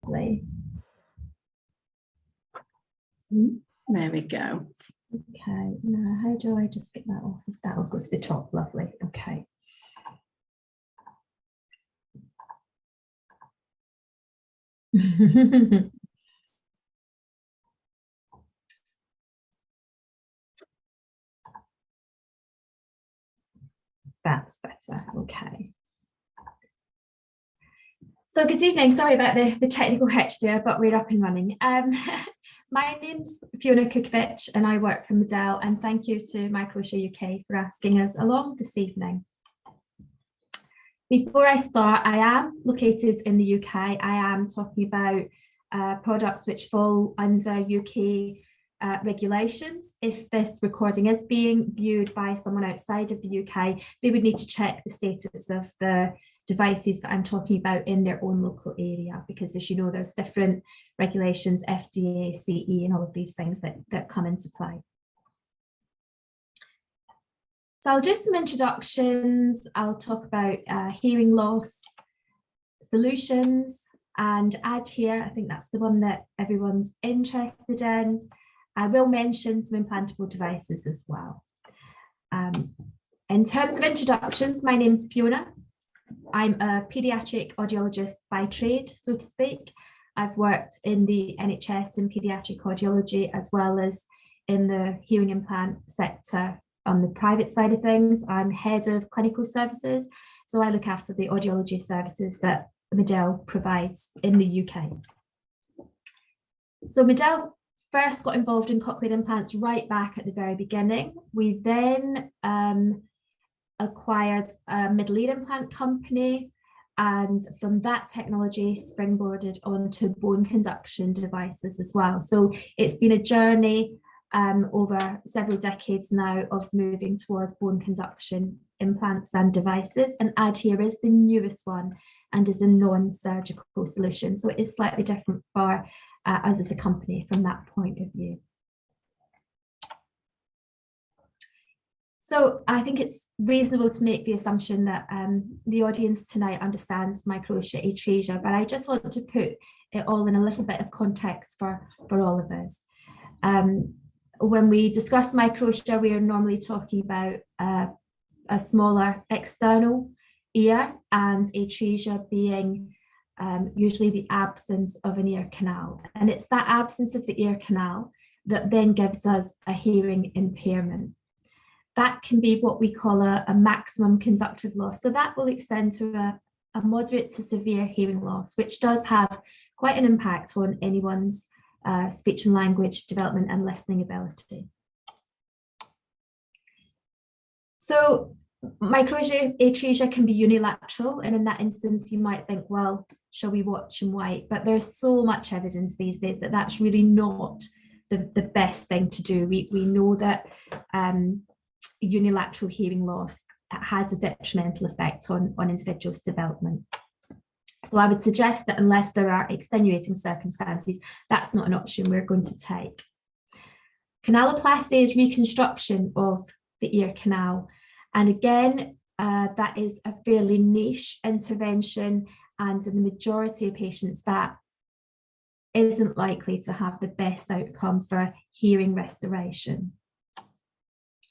lovely. There we go. Okay, now how do I just get that off? That'll go to the top, lovely. Okay. That's better. Okay. So good evening. Sorry about the technical hitch there, but we're up and running. My name's Fiona Kukovic and I work for Medell, and thank you to Microtia UK for asking us along this evening. Before I start, I am located in the UK. I am talking about products which fall under UK regulations. If this recording is being viewed by someone outside of the UK, they would need to check the status of the devices that I'm talking about in their own local area, because as you know, there's different regulations, FDA, CE, and all of these things that come into play. So I'll do some introductions. I'll talk about hearing loss solutions and ADHEAR. I think that's the one that everyone's interested in. I will mention some implantable devices as well. In terms of introductions, my name's Fiona. I'm a paediatric audiologist by trade, so to speak. I've worked in the NHS in paediatric audiology, as well as in the hearing implant sector on the private side of things. I'm head of clinical services, so I look after the audiology services that Medell provides in the UK. So Medell first got involved in cochlear implants right back at the very beginning. We then acquired a middle ear implant company, and from that technology springboarded onto bone conduction devices as well. So it's been a journey over several decades now of moving towards bone conduction implants and devices, and ADHEAR is the newest one and is a non-surgical solution. So it is slightly different for us as a company from that point of view. So I think it's reasonable to make the assumption that the audience tonight understands Microtia atresia, but I just want to put it all in a little bit of context for all of us. When we discuss Microtia, we are normally talking about a smaller external ear, and atresia being usually the absence of an ear canal. And it's that absence of the ear canal that then gives us a hearing impairment. That can be what we call a maximum conductive loss. So that will extend to a moderate to severe hearing loss, which does have quite an impact on anyone's speech and language development and listening ability. So Microtia atresia can be unilateral, and in that instance you might think, well, shall we watch and wait? But there's so much evidence these days that that's really not the best thing to do. We know that unilateral hearing loss has a detrimental effect on individuals' development. So I would suggest that unless there are extenuating circumstances, that's not an option we're going to take. Canaloplasty is reconstruction of the ear canal. And again, that is a fairly niche intervention, and in the majority of patients that isn't likely to have the best outcome for hearing restoration.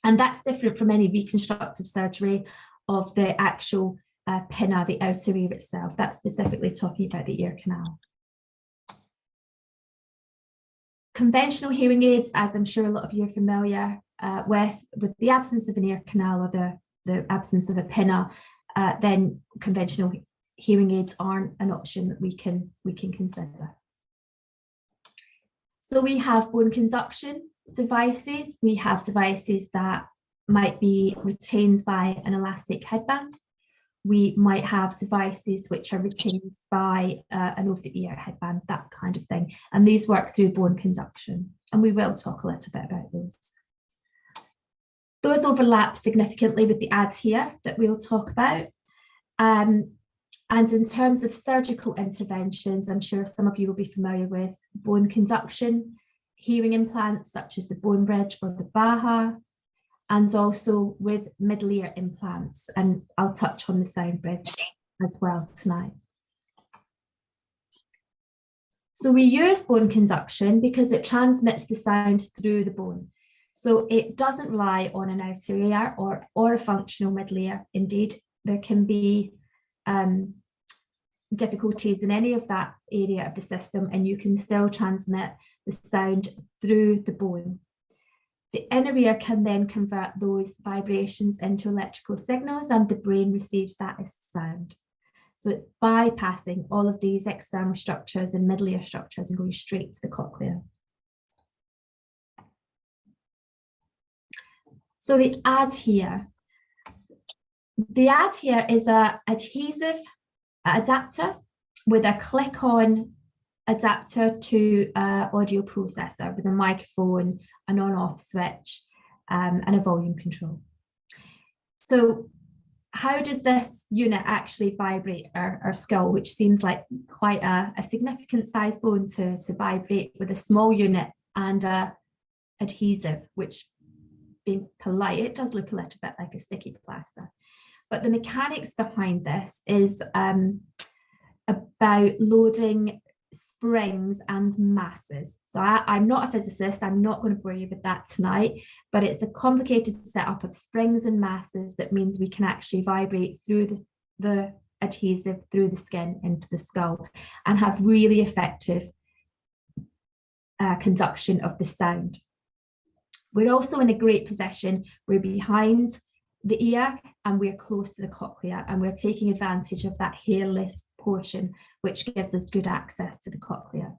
And that's different from any reconstructive surgery of the actual pinna, the outer ear itself. That's specifically talking about the ear canal. Conventional hearing aids, as I'm sure a lot of you are familiar with the absence of an ear canal or the absence of a pinna, then conventional hearing aids aren't an option that we can consider. So we have bone conduction devices. We have devices that might be retained by an elastic headband. We might have devices which are retained by an over-the-ear headband, that kind of thing. And these work through bone conduction. And we will talk a little bit about those. Those overlap significantly with the ADHEAR that we'll talk about. And in terms of surgical interventions, I'm sure some of you will be familiar with bone conduction hearing implants such as the bone bridge or the BAHA, and also with middle ear implants. And I'll touch on the sound bridge as well tonight. So we use bone conduction because it transmits the sound through the bone. So it doesn't rely on an outer ear or a functional middle ear. Indeed, there can be difficulties in any of that area of the system, and you can still transmit the sound through the bone. The inner ear can then convert those vibrations into electrical signals, and the brain receives that as sound. So it's bypassing all of these external structures and middle ear structures and going straight to the cochlea. So the ADHEAR. The ADHEAR is an adhesive adapter with a click-on adapter to an audio processor with a microphone, an on-off switch, and a volume control. So how does this unit actually vibrate our skull, which seems like quite a significant size bone to vibrate with a small unit and adhesive, which, being polite, it does look a little bit like a sticky plaster. But the mechanics behind this is about loading springs and masses. So I'm not a physicist, I'm not going to bore you with that tonight, but it's a complicated setup of springs and masses that means we can actually vibrate through the adhesive through the skin into the skull and have really effective conduction of the sound. We're also in a great position. We're behind the ear and we're close to the cochlea, and we're taking advantage of that hairless portion, which gives us good access to the cochlea.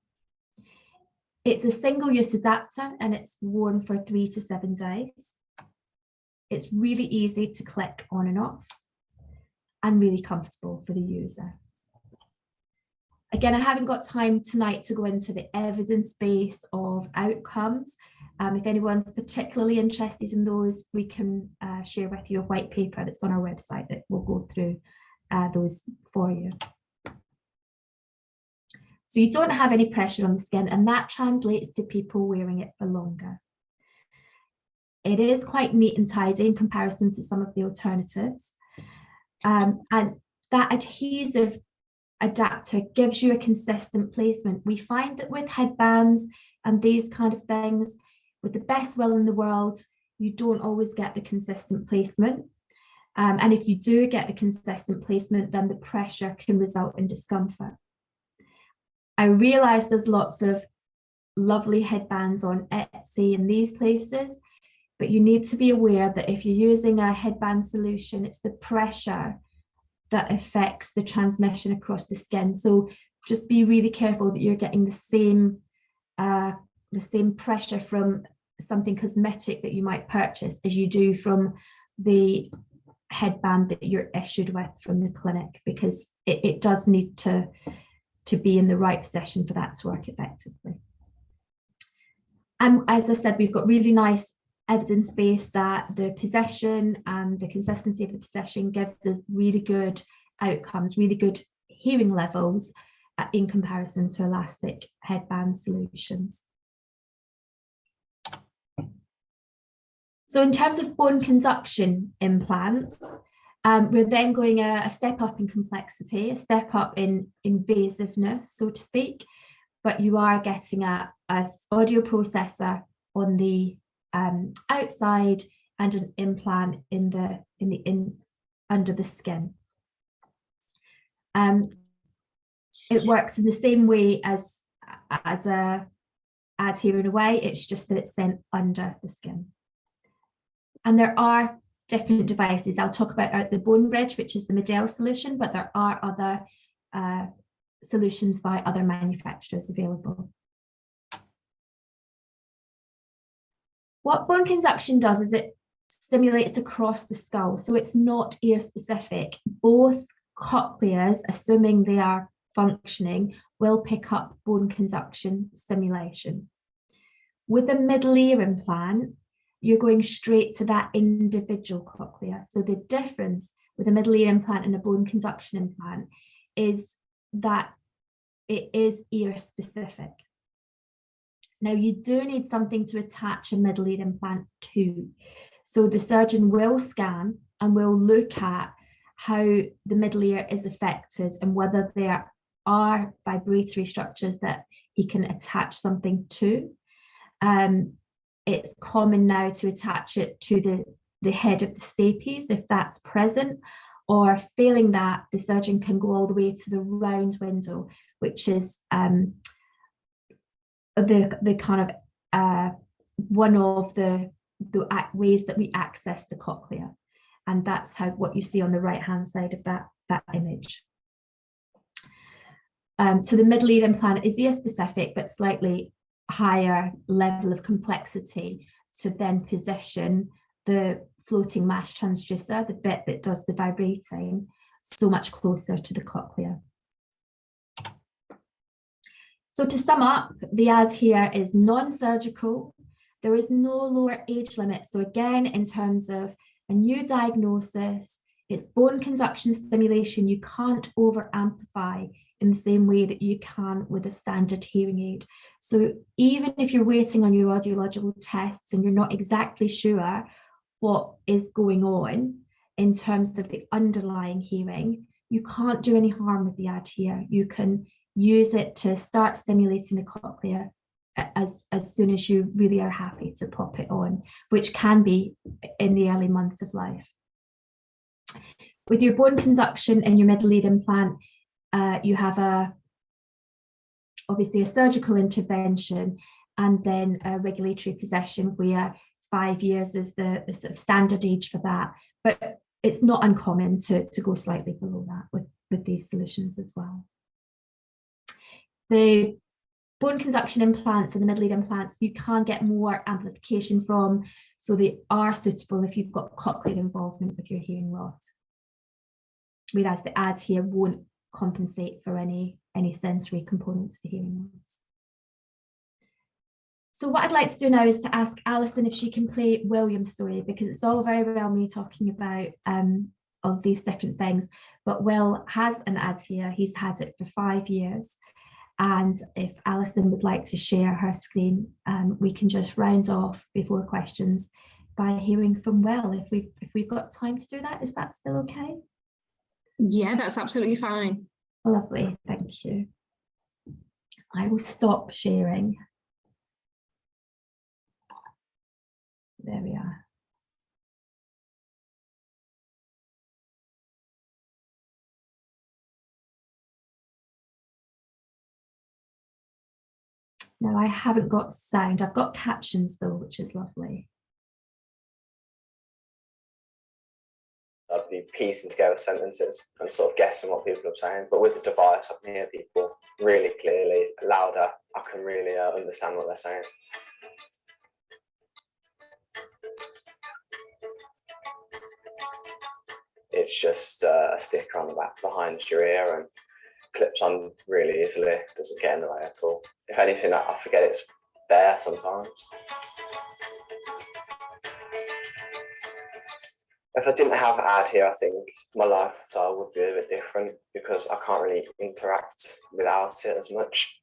It's a single-use adapter and it's worn for 3 to 7 days. It's really easy to click on and off and really comfortable for the user. Again, I haven't got time tonight to go into the evidence base of outcomes. If anyone's particularly interested in those, we can share with you a white paper that's on our website that will go through those for you. So you don't have any pressure on the skin, and that translates to people wearing it for longer. It is quite neat and tidy in comparison to some of the alternatives. And that adhesive adapter gives you a consistent placement. We find that with headbands and these kind of things, with the best will in the world, you don't always get the consistent placement. And if you do get the consistent placement, then the pressure can result in discomfort. I realize there's lots of lovely headbands on Etsy and these places, but you need to be aware that if you're using a headband solution, it's the pressure that affects the transmission across the skin. So just be really careful that you're getting the same pressure from something cosmetic that you might purchase as you do from the headband that you're issued with from the clinic, because it does need to be in the right position for that to work effectively. And as I said, we've got really nice evidence base that the position and the consistency of the position gives us really good outcomes, really good hearing levels in comparison to elastic headband solutions. So in terms of bone conduction implants, we're then going a step up in complexity, a step up in invasiveness, so to speak, but you are getting a audio processor on the outside and an implant under the skin. It works in the same way as a ADHEAR in a way, it's just that it's then under the skin. And there are different devices. I'll talk about the bone bridge, which is the Medel solution, but there are other solutions by other manufacturers available. What bone conduction does is it stimulates across the skull, so it's not ear specific. Both cochleas, assuming they are functioning, will pick up bone conduction stimulation. With a middle ear implant, you're going straight to that individual cochlea. So the difference with a middle ear implant and a bone conduction implant is that it is ear specific. Now you do need something to attach a middle ear implant to. So the surgeon will scan and will look at how the middle ear is affected and whether there are vibratory structures that he can attach something to. It's common now to attach it to the head of the stapes if that's present, or failing that, the surgeon can go all the way to the round window, which is the kind of one of the ways that we access the cochlea. And that's what you see on the right hand side of that image. So the middle ear implant is ear specific, but slightly higher level of complexity to then position the floating mass transducer, the bit that does the vibrating, so much closer to the cochlea. So to sum up, the ADHEAR is non-surgical. There is no lower age limit. So again, in terms of a new diagnosis, it's bone conduction stimulation. You can't over amplify in the same way that you can with a standard hearing aid. So even if you're waiting on your audiological tests and you're not exactly sure what is going on in terms of the underlying hearing, you can't do any harm with the ADHEAR. You can use it to start stimulating the cochlea as soon as you really are happy to pop it on, which can be in the early months of life. With your bone conduction and your middle ear implant, you have obviously a surgical intervention and then a regulatory possession where 5 years is the sort of standard age for that, but it's not uncommon to go slightly below that with these solutions as well. The bone conduction implants and the middle ear implants, you can get more amplification from, so they are suitable if you've got cochlear involvement with your hearing loss. Whereas the ADHEAR won't compensate for any sensory components of the hearing loss. So what I'd like to do now is to ask Alison if she can play William's story, because it's all very well me talking about all these different things, but Will has an ADHEAR. He's had it for 5 years. And if Alison would like to share her screen, we can just round off before questions by hearing from Will. If we've got time to do that, is that still okay? Yeah, that's absolutely fine. Lovely, thank you. I will stop sharing. There we are. Now I haven't got sound. I've got captions though, which is lovely. I'd be piecing together sentences and sort of guessing what people are saying. But with the device, I can hear people really clearly, louder. I can really understand what they're saying. It's just a sticker on the back behind your ear and clips on really easily. Doesn't get in the way at all. If anything, I forget it's there sometimes. If I didn't have ADHEAR, I think my lifestyle would be a bit different because I can't really interact without it as much.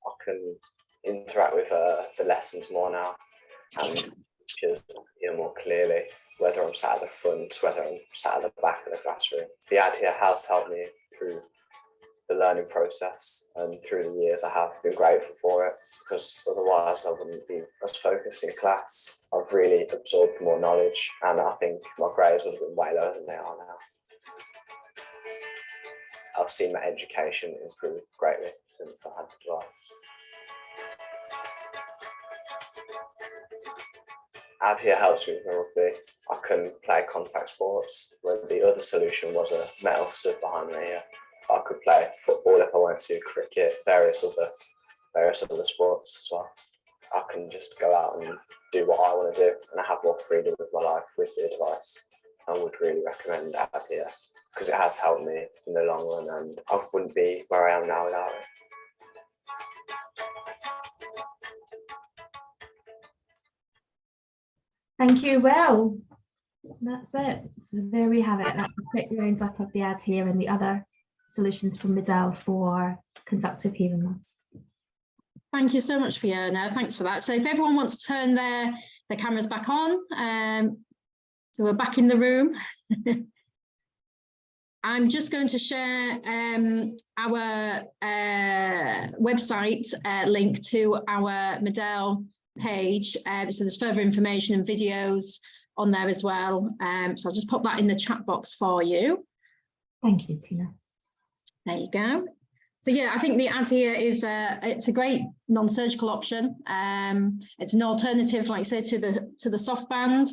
I can interact with the lessons more now and teachers hear more clearly, whether I'm sat at the front, whether I'm sat at the back of the classroom. The ADHEAR has helped me through the learning process, and through the years I have been grateful for it, because otherwise I wouldn't be as focused in class. I've really absorbed more knowledge, and I think my grades would have been way lower than they are now. I've seen my education improve greatly since I had the device. ADHEAR helps me with my rugby. I can play contact sports, when the other solution was a metal stud behind my ear. I could play football if I wanted to, cricket, various other sports as well. I can just go out and do what I want to do, and I have more freedom with my life with the device. I would really recommend ADHEAR because it has helped me in the long run, and I wouldn't be where I am now without it. Thank you, Will. That's it. So there we have it. That's a quick round up of the ADHEAR and the other solutions from Medell for conductive hearing loss. Thank you so much, Fiona. Thanks for that. So if everyone wants to turn their cameras back on, so we're back in the room. I'm just going to share our website link to our Medell page. So there's further information and videos on there as well. So I'll just pop that in the chat box for you. Thank you, Tina. There you go. So yeah, I think the ADHEAR is it's a great non-surgical option. It's an alternative, like I say, to the soft band.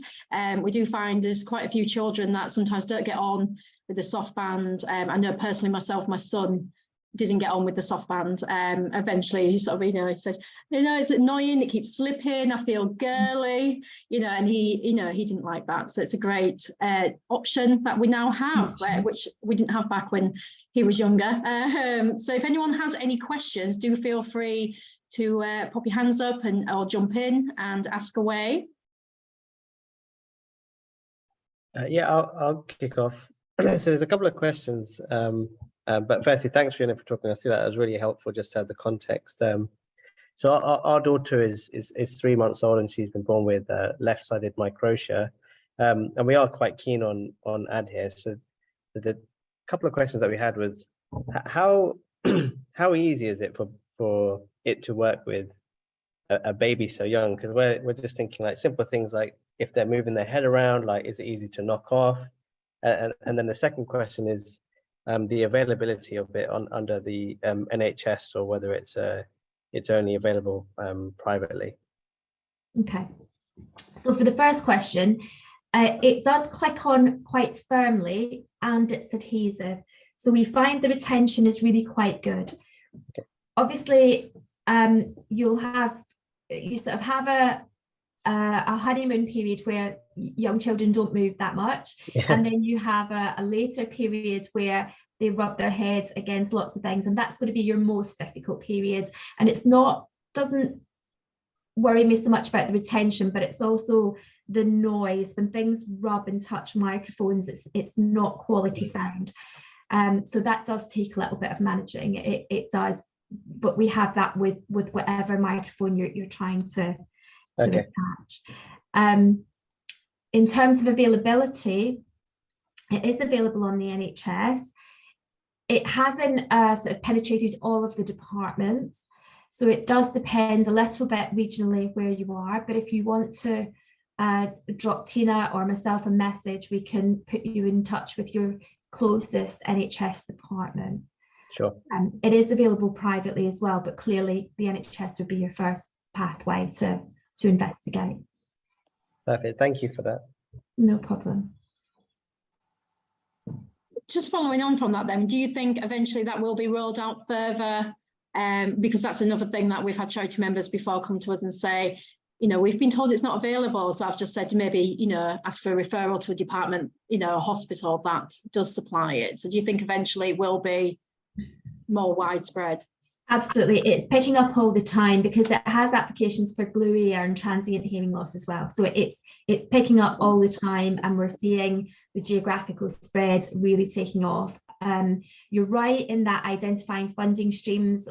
We do find there's quite a few children that sometimes don't get on with the soft band. I know personally myself, my son didn't get on with the soft band. Eventually he sort of, he said, it's annoying, it keeps slipping, I feel girly, and he didn't like that. So it's a great option that we now have, which we didn't have back when he was younger. So if anyone has any questions, do feel free to pop your hands up or jump in and ask away. Yeah, I'll kick off. So there's a couple of questions. But firstly, thanks, Fiona, for talking us through that. That was really helpful just to have the context. So our daughter is 3 months old and she's been born with left-sided microtia. And we are quite keen on ADHEAR. So the couple of questions that we had was, how easy is it for it to work with a baby so young? Because we're just thinking like simple things like if they're moving their head around, like is it easy to knock off? And then the second question is the availability of it under the NHS, or whether it's only available privately. Okay, so for the first question, it does click on quite firmly and it's adhesive. So we find the retention is really quite good. Okay. Obviously, you sort of have a honeymoon period where young children don't move that much. Yeah. And then you have a later period where they rub their heads against lots of things. And that's going to be your most difficult period. And doesn't worry me so much about the retention, but it's also the noise. When things rub and touch microphones, it's not quality sound. So that does take a little bit of managing. It does, but we have that with whatever microphone you're trying to attach. In terms of availability, it is available on the NHS. It hasn't sort of penetrated all of the departments, so it does depend a little bit regionally where you are. But if you want to drop Tina or myself a message, we can put you in touch with your closest NHS department. Sure. It is available privately as well, but clearly the NHS would be your first pathway to investigate. Perfect. Thank you for that. No problem. Just following on from that then, do you think eventually that will be rolled out further? Because that's another thing that we've had charity members before come to us and say, we've been told it's not available. So I've just said maybe, ask for a referral to a department, a hospital that does supply it. So do you think eventually it will be more widespread? Absolutely, it's picking up all the time because it has applications for glue ear and transient hearing loss as well. So it's picking up all the time, and we're seeing the geographical spread really taking off. You're right in that identifying funding streams,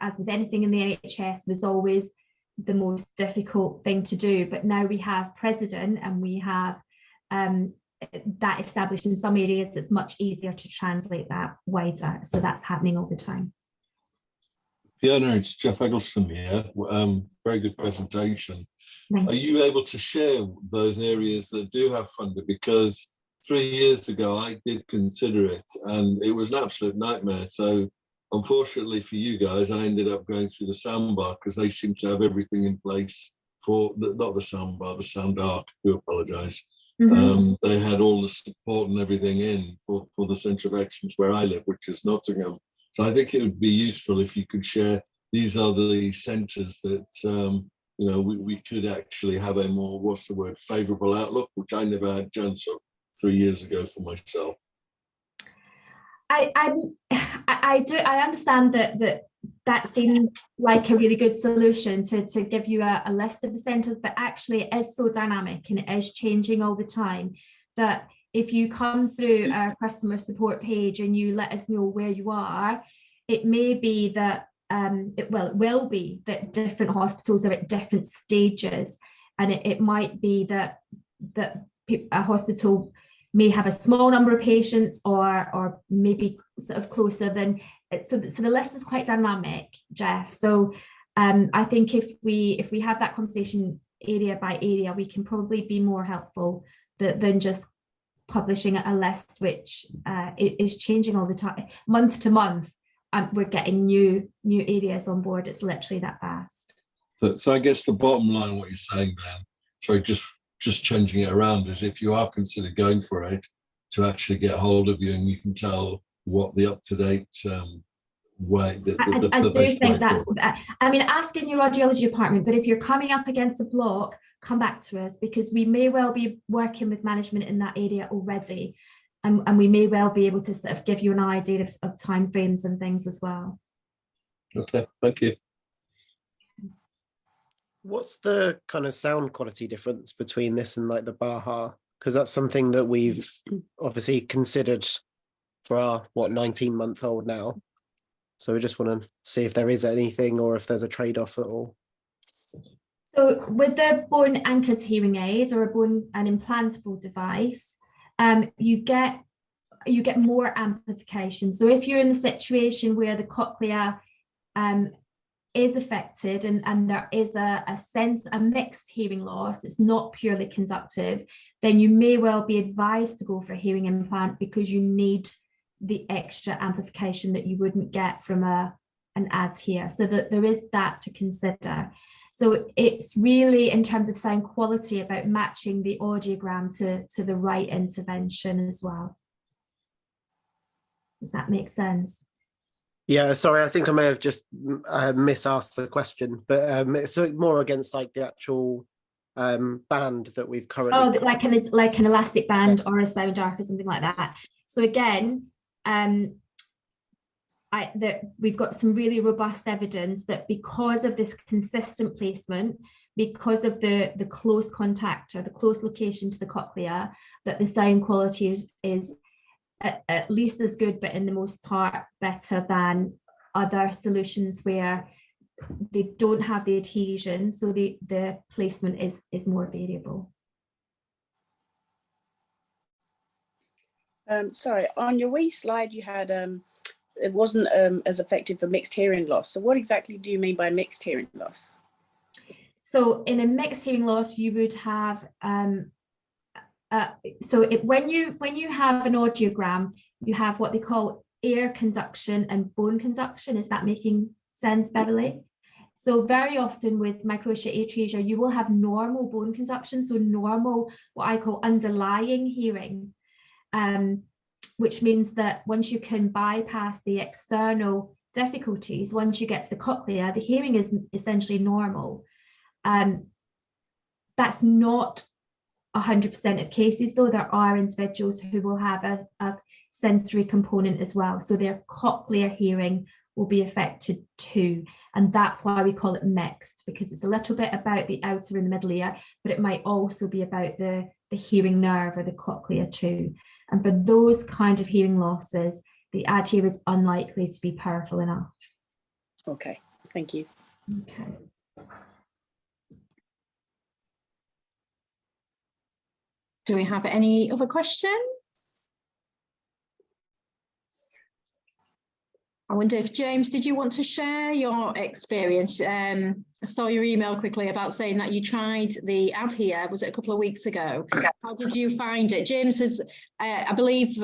as with anything in the NHS, was always the most difficult thing to do. But now we have precedent and we have that established in some areas. It's much easier to translate that wider. So that's happening all the time. Fiona, it's Jeff Eggleston here. Very good presentation. Are you able to share those areas that do have funding? Because 3 years ago, I did consider it and it was an absolute nightmare. So unfortunately for you guys, I ended up going through the soundbar because they seem to have everything in place for, not the soundbar, the sound arc, I do apologise. Mm-hmm. They had all the support and everything in for the Centre of Excellence where I live, which is Nottingham. So I think it would be useful if you could share, these are the centres that, we could actually have a more, favourable outlook, which I never had a chance of 3 years ago for myself. I understand that seems like a really good solution to give you a list of the centres, but actually it is so dynamic and it is changing all the time that if you come through our customer support page and you let us know where you are, it may be that, it will be that different hospitals are at different stages. And it might be that a hospital may have a small number of patients or maybe sort of closer than, so the list is quite dynamic, Jeff. So I think if we have that conversation area by area, we can probably be more helpful than just publishing a list which is changing all the time, month to month, and we're getting new areas on board. It's literally that fast. So I guess the bottom line, what you're saying, Dan, sorry, just changing it around, is if you are considered going for it, to actually get hold of you and you can tell what the up-to-date way. I do think that's, I mean, ask in your audiology department, but if you're coming up against a block, come back to us, because we may well be working with management in that area already, and we may well be able to sort of give you an idea of timeframes and things as well. Okay, thank you. What's the kind of sound quality difference between this and like the Baha? Because that's something that we've obviously considered for our 19-month-old now. So we just want to see if there is anything or if there's a trade-off at all. So with the bone anchored hearing aid or an implantable device, you get more amplification. So if you're in the situation where the cochlea is affected and there is a mixed hearing loss, it's not purely conductive, then you may well be advised to go for a hearing implant because you need the extra amplification that you wouldn't get from an ADHEAR. So that there is that to consider. So it's really, in terms of sound quality, about matching the audiogram to the right intervention as well. Does that make sense? Yeah, sorry, I think I may have just misasked the question, but so more against like the actual band that we've currently. Oh, like an elastic band or a sound arc or something like that. So again, we've got some really robust evidence that because of this consistent placement, because of the close contact or the close location to the cochlea, that the sound quality is at least as good, but in the most part better than other solutions where they don't have the adhesion, so the placement is more variable. Sorry, on your wee slide you had it wasn't as effective for mixed hearing loss. So what exactly do you mean by mixed hearing loss? So in a mixed hearing loss, you would have when you have an audiogram, you have what they call air conduction and bone conduction. Is that making sense, Beverly? So very often with Microtia atresia, you will have normal bone conduction, so normal, what I call underlying hearing, which means that once you can bypass the external difficulties, once you get to the cochlea, the hearing is essentially normal. That's not 100% of cases, though. There are individuals who will have a sensory component as well, so their cochlear hearing will be affected too, and that's why we call it mixed, because it's a little bit about the outer and the middle ear, but it might also be about the hearing nerve or the cochlea too. And for those kind of hearing losses, the ADHEAR is unlikely to be powerful enough. Okay, thank you. Okay. Do we have any other questions? I wonder if, James, did you want to share your experience? I saw your email quickly about saying that you tried the ADHEAR, was it a couple of weeks ago? How did you find it? James has, I believe,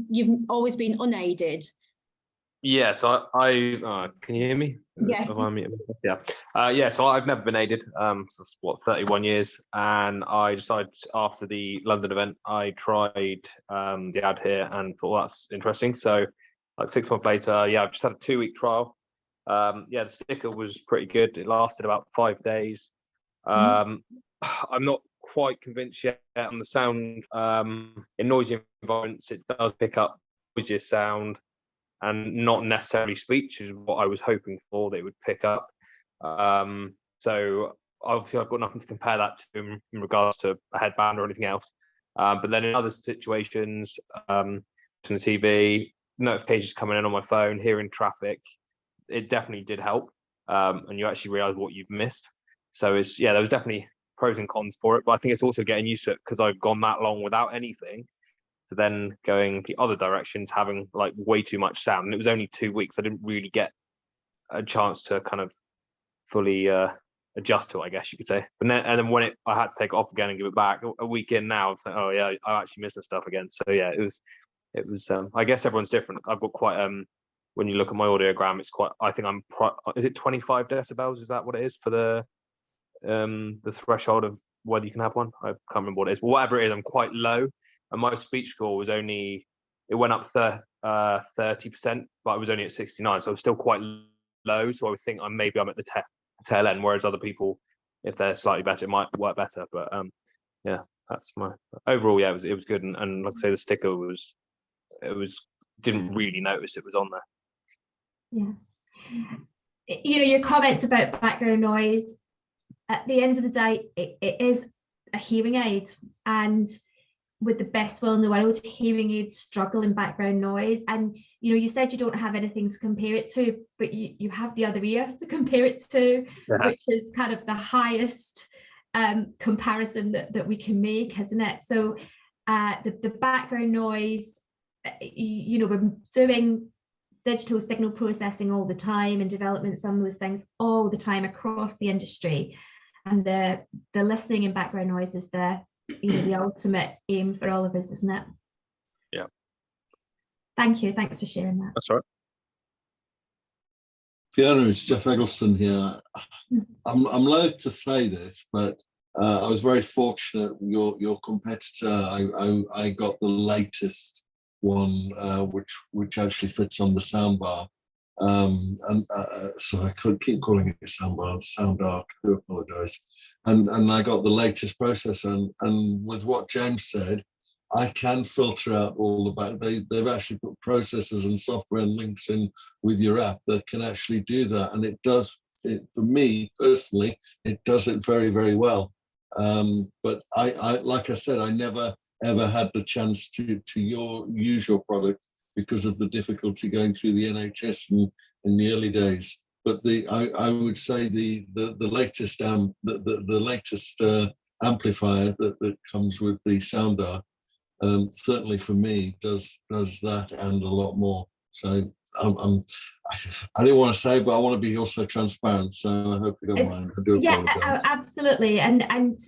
you've always been unaided. Yeah, so I can you hear me? Yes. Yeah, so I've never been aided, so it's, what, 31 years, and I decided after the London event, I tried the ADHEAR and thought, well, that's interesting. So like 6 months later, yeah, I've just had a 2-week trial. Yeah, the sticker was pretty good. It lasted about 5 days. I'm not quite convinced yet on the sound. In noisy environments, it does pick up noisier sound and not necessarily speech, is what I was hoping for, that it would pick up. So obviously I've got nothing to compare that to in regards to a headband or anything else. But then in other situations, on the TV, notifications coming in on my phone, hearing traffic, it definitely did help. And you actually realize what you've missed. So it's, yeah, there was definitely pros and cons for it, but I think it's also getting used to it because I've gone that long without anything. to then going the other direction to having like way too much sound. And it was only 2 weeks. I didn't really get a chance to kind of fully adjust to it, I guess you could say. But then when I had to take it off again and give it back a week in now, it's like, oh yeah, I'm actually missing stuff again. So yeah, it was I guess everyone's different. I've got quite when you look at my audiogram, it's quite, I think is it 25 decibels? Is that what it is for the threshold of whether you can have one? I can't remember what it is, but whatever it is, I'm quite low. And my speech score was it went up 30%, but I was only at 69. So I was still quite low. So I would think I'm at the tail end, whereas other people, if they're slightly better, it might work better. But yeah, that's my overall. Yeah, it was good. And like I say, the sticker didn't really notice it was on there. Yeah, your comments about background noise, at the end of the day, it is a hearing aid, and with the best will in the world, hearing aids struggle in background noise. And you said you don't have anything to compare it to, but you have the other ear to compare it to, which is kind of the highest comparison that we can make, isn't it? So the background noise, we're doing digital signal processing all the time and developments on those things all the time across the industry. And the listening and background noise is the ultimate aim for all of us, isn't it? Yeah. Thank you. Thanks for sharing that. That's right. Fiona, it's Jeff Eggleston here. I'm loath to say this, but I was very fortunate. Your competitor, I got the latest one, which actually fits on the soundbar. So I could keep calling it soundbar, sound arc. I do apologise. And I got the latest processor, and with what James said, I can filter out all the back. They've actually put processors and software and links in with your app that can actually do that, and it does it for me personally. It does it very, very well. But I like I said, I never ever had the chance to use your product because of the difficulty going through the NHS in the early days. But I would say the latest the latest amplifier that comes with the soundbar, certainly for me does that and a lot more. So I didn't want to say, but I want to be also transparent. So I hope you don't mind. I do apologize. Yeah, absolutely. And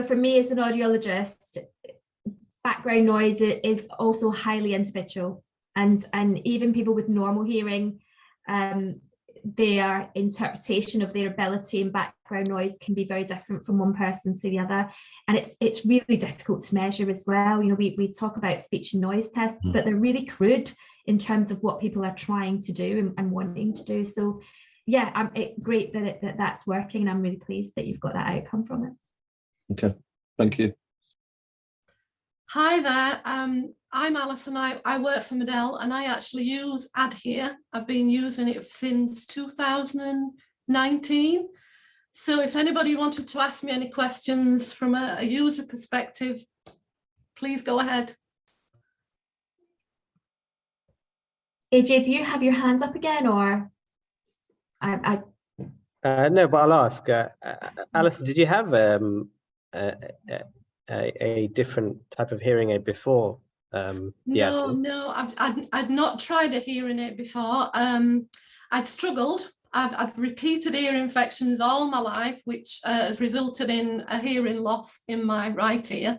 for me as an audiologist, background noise is also highly individual, and even people with normal hearing, their interpretation of their ability in background noise can be very different from one person to the other, and it's really difficult to measure as well. We talk about speech and noise tests, but they're really crude in terms of what people are trying to do and wanting to do. So yeah, great that that's working, and I'm really pleased that you've got that outcome from it. Okay, thank you. Hi there, I'm Alison. I work for Medell, and I actually use ADHEAR. I've been using it since 2019. So if anybody wanted to ask me any questions from a user perspective, please go ahead. AJ, do you have your hands up again, or no, but I'll ask. Alison, did you have a different type of hearing aid before? No, I'd not tried a hearing aid before. I'd struggled. I've repeated ear infections all my life, which has resulted in a hearing loss in my right ear.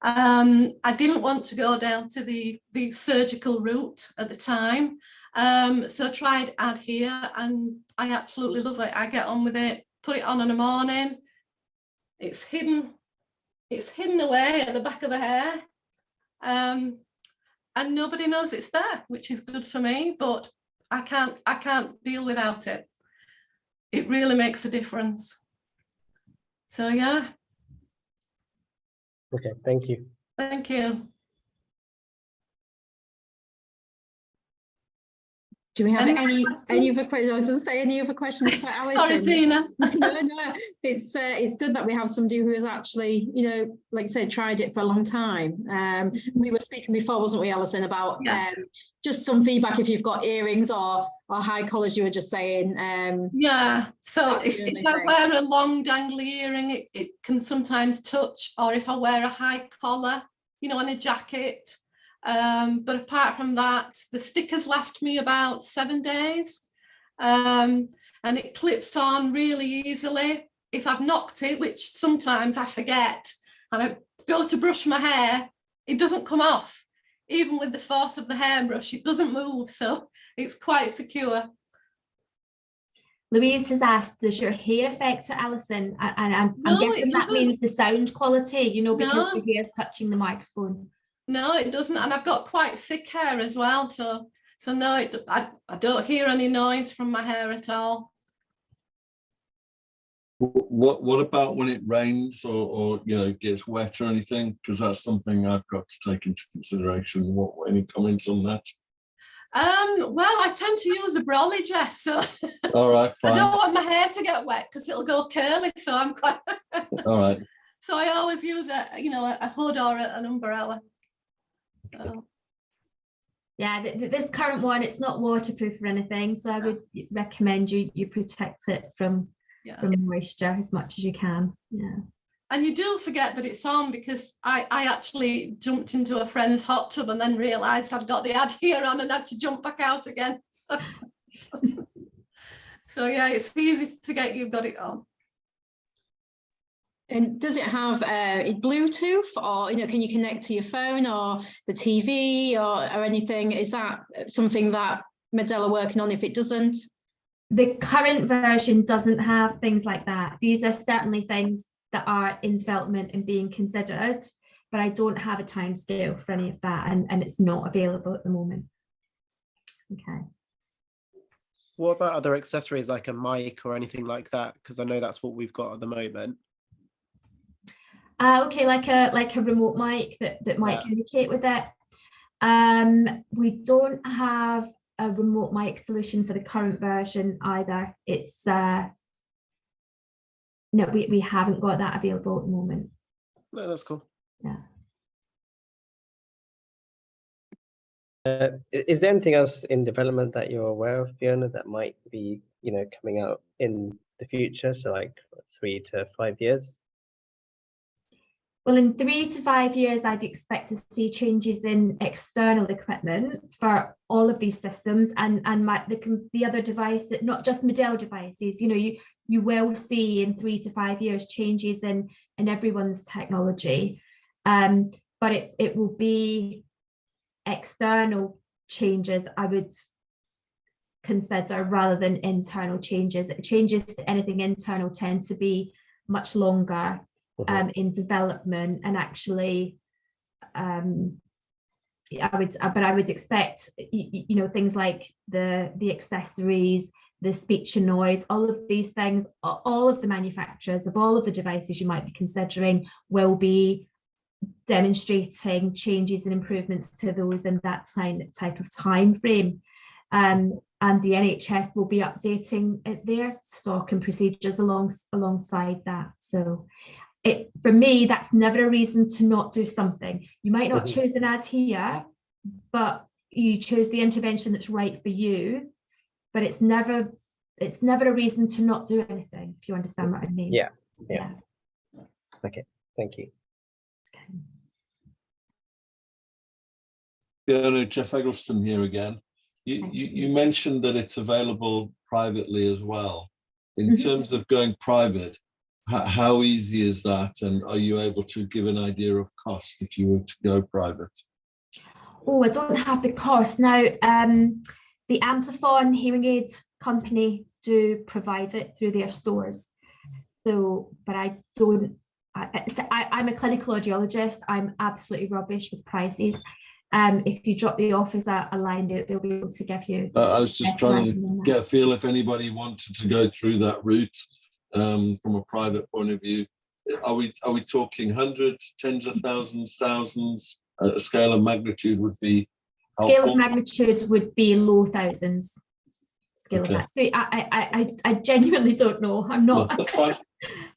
I didn't want to go down to the surgical route at the time, so I tried ADHEAR, and I absolutely love it. I get on with it, put it on in the morning. It's hidden away at the back of the hair, and nobody knows it's there, which is good for me, but I can't deal without it. It really makes a difference. So yeah. Okay, thank you. Thank you. Do we have any other questions? questions? I was going to say any other questions for Alison? Sorry, Tina. No. It's good that we have somebody who has actually, you know, like I said, tried it for a long time. We were speaking before, wasn't we, Alison, about just some feedback if you've got earrings or high collars, you were just saying. Yeah, so if I wear a long dangly earring, it can sometimes touch, or if I wear a high collar, you know, on a jacket. But apart from that, the stickers last me about 7 days, and it clips on really easily. If I've knocked it, which sometimes I forget, and I go to brush my hair, it doesn't come off. Even with the force of the hairbrush, it doesn't move, so it's quite secure. Louise has asked, does your hair affect it, Alison? And I'm guessing that means the sound quality, you know, because the hair's touching the microphone. No, it doesn't, and I've got quite thick hair as well, so no, I don't hear any noise from my hair at all. What about when it rains or you know, gets wet or anything? Because that's something I've got to take into consideration. Any comments on that? Well, I tend to use a brolly, Jeff, so all right, fine. I don't want my hair to get wet because it'll go curly, so I'm quite all right. So I always use a hood or an umbrella. So. Yeah, this current one, it's not waterproof or anything, so I would recommend you protect it from moisture as much as you can. Yeah. And you do forget that it's on, because I actually jumped into a friend's hot tub and then realised I'd got the ADHEAR on and had to jump back out again. So yeah, it's easy to forget you've got it on. And does it have Bluetooth, or you know, can you connect to your phone or the TV or anything? Is that something that Medela are working on if it doesn't? The current version doesn't have things like that. These are certainly things that are in development and being considered, but I don't have a timescale for any of that, and it's not available at the moment. Okay. What about other accessories like a mic or anything like that? Because I know that's what we've got at the moment. Okay, like a remote mic that might communicate with it. We don't have a remote mic solution for the current version either. It's no, we haven't got that available at the moment. No, that's cool. Yeah. Is there anything else in development that you're aware of, Fiona, that might be, you know, coming out in the future? So like 3 to 5 years? Well, in 3 to 5 years, I'd expect to see changes in external equipment for all of these systems and the other devices, not just Medela devices. You know, you will see in 3 to 5 years changes in everyone's technology, but it will be external changes I would consider rather than internal changes. Changes to anything internal tend to be much longer in development, and actually I would expect, you know, things like the accessories, the speech and noise, all of these things, all of the manufacturers of all of the devices you might be considering will be demonstrating changes and improvements to those in that type of time frame, and the NHS will be updating their stock and procedures alongside that. So for me, that's never a reason to not do something. You might not choose an ADHEAR, but you choose the intervention that's right for you. But it's never a reason to not do anything, if you understand what I mean. Yeah. Okay, thank you. Fiona, Jeff Eggleston here again. You mentioned that it's available privately as well. In terms of going private, how easy is that, and are you able to give an idea of cost if you were to go private? Oh, I don't have the cost now. The Amplifon hearing aid company do provide it through their stores. So, but I don't. I'm a clinical audiologist. I'm absolutely rubbish with prices. If you drop the office a line, they'll be able to give you. I was just trying to get a feel if anybody wanted to go through that route. From a private point of view, are we talking hundreds, tens of thousands, thousands? A scale of magnitude would be Scale of magnitude would be low thousands. Scale Okay. of that. So I genuinely don't know. I'm not. No, that's fine.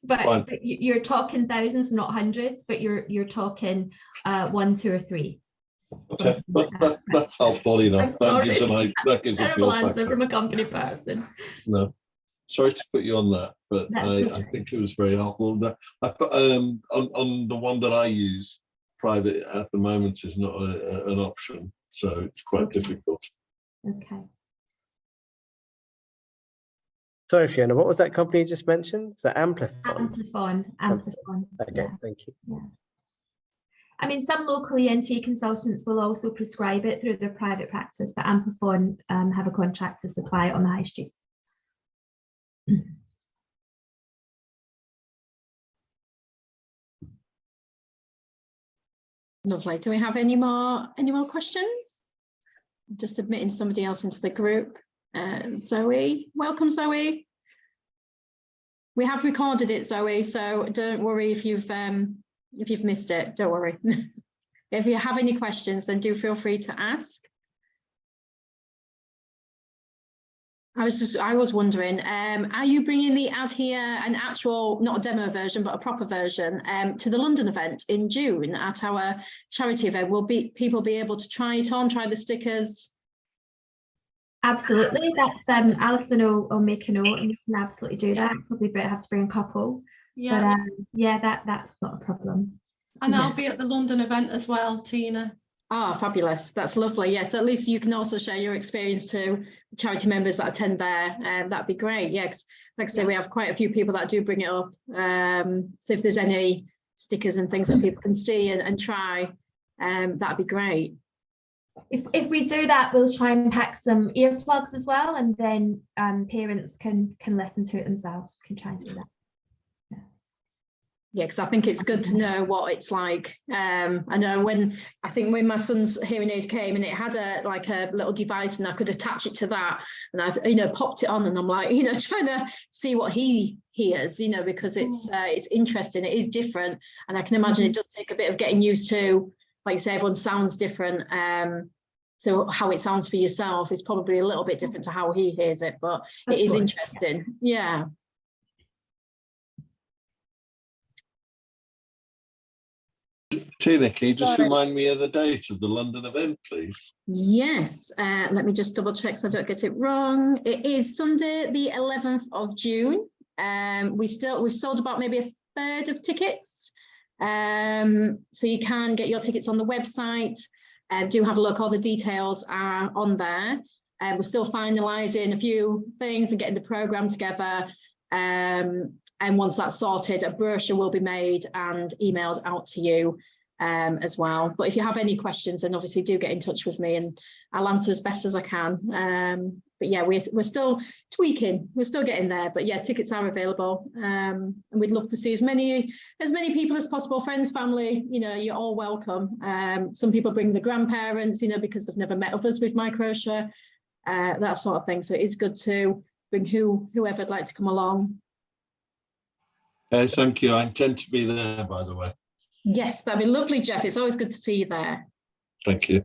but you're talking thousands, not hundreds. But you're talking 1, 2, or 3. Okay, that's helpful enough. That gives a terrible feel answer factor. from a company person. No, sorry to put you on that, but I think it was very helpful. On the one that I use, private at the moment is not an option, so it's quite difficult. Okay. Sorry, Fiona, what was that company you just mentioned? Was that Amplifon? Amplifon. Okay, yeah. thank you. Yeah. I mean, some local ENT consultants will also prescribe it through their private practice, but Amplifon have a contract to supply it on the high street. Lovely. Do we have any more questions? Just admitting somebody else into the group. Zoe, welcome, Zoe. We have recorded it, Zoe, so don't worry if you've missed it. Don't worry. If you have any questions, then do feel free to ask. I was wondering, are you bringing the ADHEAR, an actual, not a demo version, but a proper version, to the London event in June at our charity event? Will people be able to try it on, try the stickers? Absolutely. That's Alison will make a note, and we can absolutely do that. Probably have to bring a couple. Yeah. But yeah, that's not a problem. And I'll be at the London event as well, Tina. Ah, fabulous. That's lovely. Yes, at least you can also share your experience to charity members that attend there. That'd be great. Yes, like I say, we have quite a few people that do bring it up. So if there's any stickers and things that people can see and try, that'd be great. If we do that, we'll try and pack some earplugs as well, and then parents can listen to it themselves. We can try and do that. Yeah, because I think it's good to know what it's like. I know when my son's hearing aid came and it had a little device and I could attach it to that, and I've popped it on and I'm like trying to see what he hears, because it's interesting, it is different, and I can imagine it does take a bit of getting used to. Like you say, everyone sounds different. So how it sounds for yourself is probably a little bit different to how he hears it, but it is interesting. Yeah. Tina, can you just remind me of the date of the London event, please? Yes, let me just double check so I don't get it wrong. It is Sunday, the 11th of June. We've sold about maybe a third of tickets. So you can get your tickets on the website. Do have a look, all the details are on there. We're still finalising a few things and getting the programme together. And once that's sorted, a brochure will be made and emailed out to you as well. But if you have any questions, then obviously do get in touch with me and I'll answer as best as I can. But yeah, we're still tweaking, we're still getting there. But yeah, tickets are available, and we'd love to see as many people as possible, friends, family. You're all welcome. Some people bring the grandparents, because they've never met others with Microtia, that sort of thing. So it's good to bring whoever'd like to come along. Thank you. I intend to be there, by the way. Yes, that'd be lovely, Jeff. It's always good to see you there. Thank you.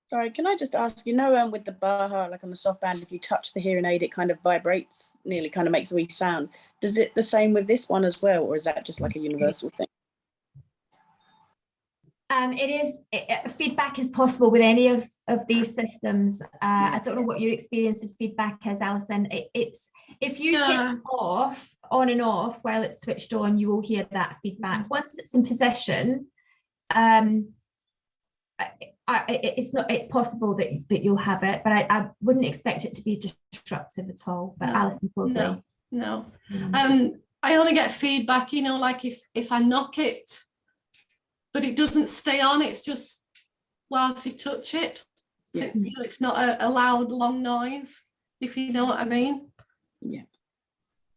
Sorry, can I just ask, with the BAHA, like on the soft band, if you touch the hearing aid, it kind of vibrates, nearly kind of makes a wee sound. Does it the same with this one as well, or is that just like a universal thing? Feedback is possible with any of these systems. I don't know what your experience of feedback is, Alison. It's if you take it on and off while it's switched on, you will hear that feedback. Once it's in position, it's possible that you'll have it, but I wouldn't expect it to be disruptive at all. But Alison, probably no. I only get feedback, like if I knock it, but it doesn't stay on. It's just whilst you touch it. So, it's not a loud, long noise, if you know what I mean. Yeah.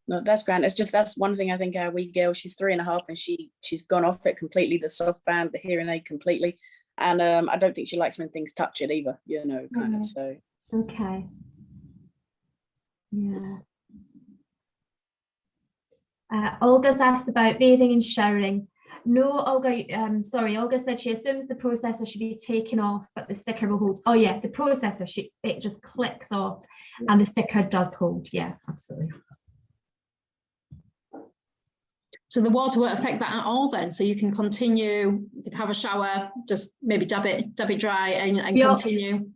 No, that's grand. It's just, that's one thing I think our wee girl, she's 3.5 and she's gone off it completely, the soft band, the hearing aid completely. And I don't think she likes when things touch it either, kind of, so. Okay. Yeah. Olga's asked about bathing and showering. No, Olga, sorry, Olga said she assumes the processor should be taken off, but the sticker will hold. Oh yeah, the processor, it just clicks off and the sticker does hold. Yeah, absolutely. So the water won't affect that at all then? So you can continue, you could have a shower, just maybe dab it dry and continue.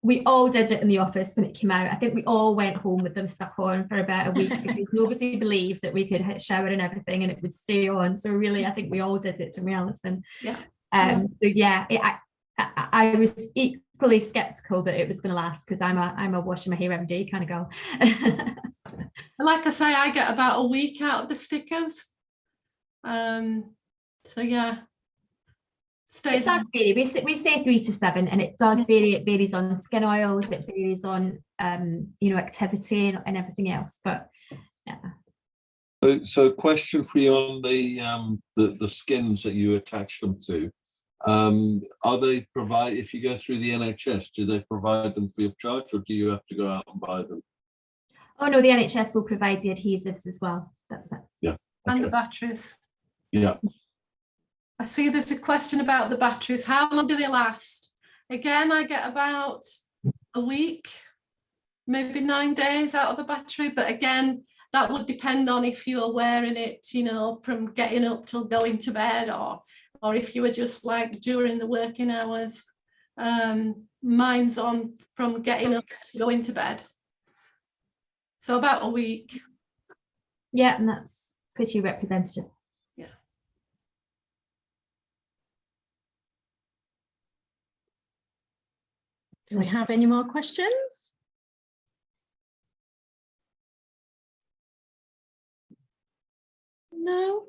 We all did it in the office when it came out. I think we all went home with them stuck on for about a week because nobody believed that we could hit shower and everything and it would stay on. So really, I think we all did it, to me, Alison. Yeah. So yeah, I was equally skeptical that it was going to last because I'm a washing my hair every day kind of girl. Like I say, I get about a week out of the stickers. So yeah. It does vary. We say 3 to 7, and it does vary. It varies on skin oils. It varies on activity and everything else. But yeah. So question for you on the skins that you attach them to. Are they provide, if you go through the NHS, do they provide them free of charge, or do you have to go out and buy them? Oh no, the NHS will provide the adhesives as well. That's it. Yeah. And the batteries. Yeah. I see there's a question about the batteries. How long do they last? Again, I get about a week, maybe 9 days out of a battery. But again, that would depend on if you are wearing it, from getting up till going to bed, or if you were just like during the working hours. Mine's on from getting up to going to bed. So about a week. Yeah, and that's pretty representative. Do we have any more questions? No?